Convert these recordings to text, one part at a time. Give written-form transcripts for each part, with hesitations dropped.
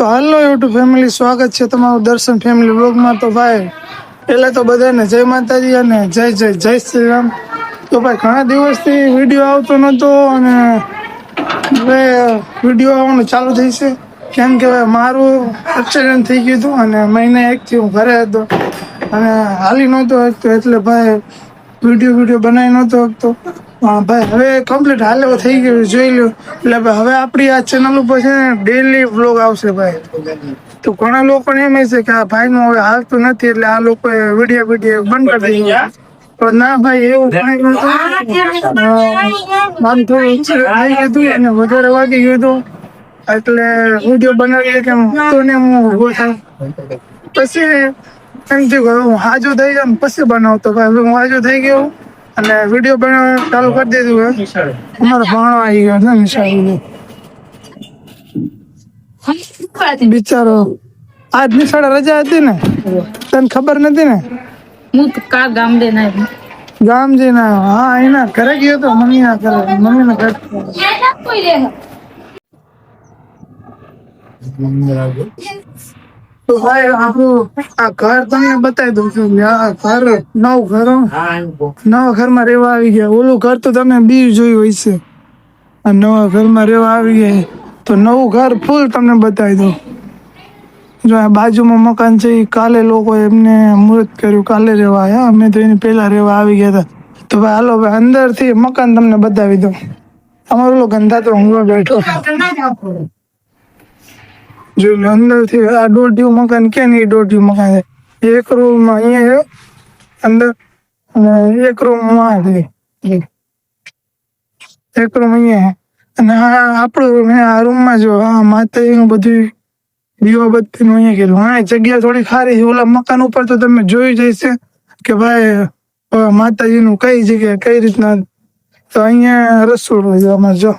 તો હાલો YouTube family, સ્વાગત છે તમારું દર્શન ફેમિલી વ્લોગમાં। તો ભાઈ પહેલાં તો બધાને જય માતાજી અને જય જય જય શ્રી રામ। તો ભાઈ ઘણા દિવસથી વિડીયો આવતો નહોતો અને હવે વિડીયો આવવાનું ચાલુ થઈ છે, કેમ કે મારું એક્સિડન્ટ થઈ ગયું હતું અને મહિને એકથી હું ઘરે હતો અને હાલી નહોતો શકતો, એટલે ભાઈ વિડીયો બનાવી નહોતો શકતો। ભાઈ હવે કમ્પ્લીટ હાલ થઈ ગયું, જોઈ લો। એટલે હવે આપણી આ ચેનલ ઉપર છે ને ડેલી વ્લોગ આવશે ભાઈ। તો ઘણા લોકોને એમ છે કે આ ભાઈનું હવે હાલતું નથી, એટલે આ લોકોએ વિડીયો બંધ કરી દીધો। તો ના ભાઈ, એવું કાંઈ નહોતું। આમ થોડું એક્સિડન્ટ થઈ ગયું હતું અને વધારે વાગી ગયું હતું, એટલે વિડીયો બનાવીએ કે તો ને હું ઊભો થાય। પછી એમ થયું કે હું હાજો થઈ જાઉં પછી બનાવતો। ભાઈ હું હાજો થઈ ગયો અને વિડીયો બનાવવાનું ચાલુ કરી દીધું। અમારો ભાણો આવી ગયો છે નિશાળી, બિચારો આજ નિશાળે રજા હતી ને, તને ખબર નથી ને? હું કા ગામ દે ના ગામ જઈને આવ્યો। હા, એના ઘરે ગયો તો, મમ્મીના ઘરે, મમ્મીના ઘરે। તો ભાઈ આપણું આ ઘર તમને બતાવી દઉં છું। આ ઘર નવા ઘરમાં રહેવા આવી ગયા। ઓલું ઘર તો તમે બી જોયું હોય છે, આ નવા ઘરમાં રહેવા આવી ગયા। તો નવું ઘર ફૂલ તમને બતાવી દઉં। જો આ બાજુમાં મકાન છે, એ કાલે લોકો એમને મુહૂર્ત કર્યું, કાલે રહેવા આવ્યા। અમે તો એની પહેલા રહેવા આવી ગયા હતા। તો ભાઈ હાલો ભાઈ અંદરથી મકાન તમને બતાવી દઉં। અમારો ઓલો ગંધા તો હું બેઠો, જો અંદરથી આ દોઢિયું મકાન કે નહીં, દોઢિયું મકાન છે। એક રૂમ અહીંયા અંદર અને એક રૂમ છે, એક રૂમ અહીંયા અને આ આપણો રૂમ। આ રૂમમાં જો આ માતાજીનું બધું દીવાબત્તીનું અહીંયા કરેલું। હા, જગ્યા થોડી ખારી છે। ઓલા મકાન ઉપર તો તમે જોઈ જશે કે ભાઈ માતાજીનું કઈ જગ્યાએ કઈ રીતના। તો અહીંયા રસોડું છે અમારે, જો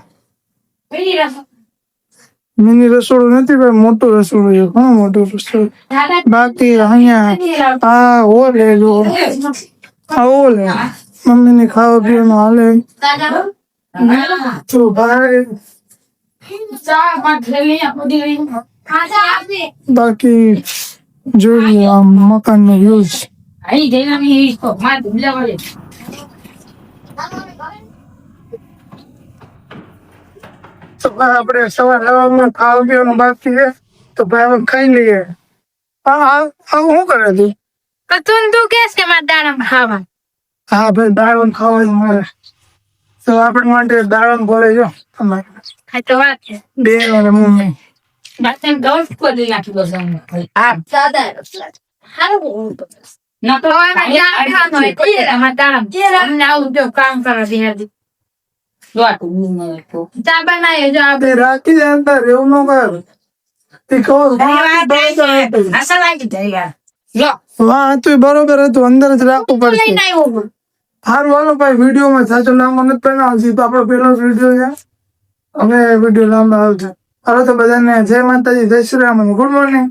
મિની રસોડું નથી ભાઈ, મોટું રસોડું છે, ઘણું મોટું રસોડું। બાકી અહીંયા આ હોલ છે, જો આ હોલ છે, મમ્મીને ખાવા પીવાનું હાલે। તો ભાઈ બાકી જોઈ આમ મકાન નો વ્યૂઝ। તો ભાઈ આપણે સવારમાં ખાવા પીવાનું બાકી છે, તો ભાઈ હવે ખાઈ લઈએ। હા, શું કરે તું? તું કેસ કે મારે દાડમ ખાવા? હા ભાઈ, દાડમ ખાવાનું મળે તો આપણા માટે દાડમ ભરે જો તમારે તો વાત છે બે અને મમ્મી બાતન ગોલ્ફ કરી નાખી બસ આ સાદા હારું ના તો અમાર દાડમ અમને આવું જો કામ કરવા બિહાર ચા બનાવે જો તે રાખી દે અંદર, એવું ન કર। તે કહો અસલ લાગી જાય યાર વાહ, તું બરોબર હતું, અંદર જ રાખવું પડશે। સારું હાલો ભાઈ, વિડીયોમાં સાચો લાંબો નથી બનાવતી, તો આપણો પેલો વિડીયો છે, હવે વિડીયો લાંબો આવશે। હાલો તો બધાને જય માતાજી, જય શ્રી રામ, ગુડ મોર્નિંગ।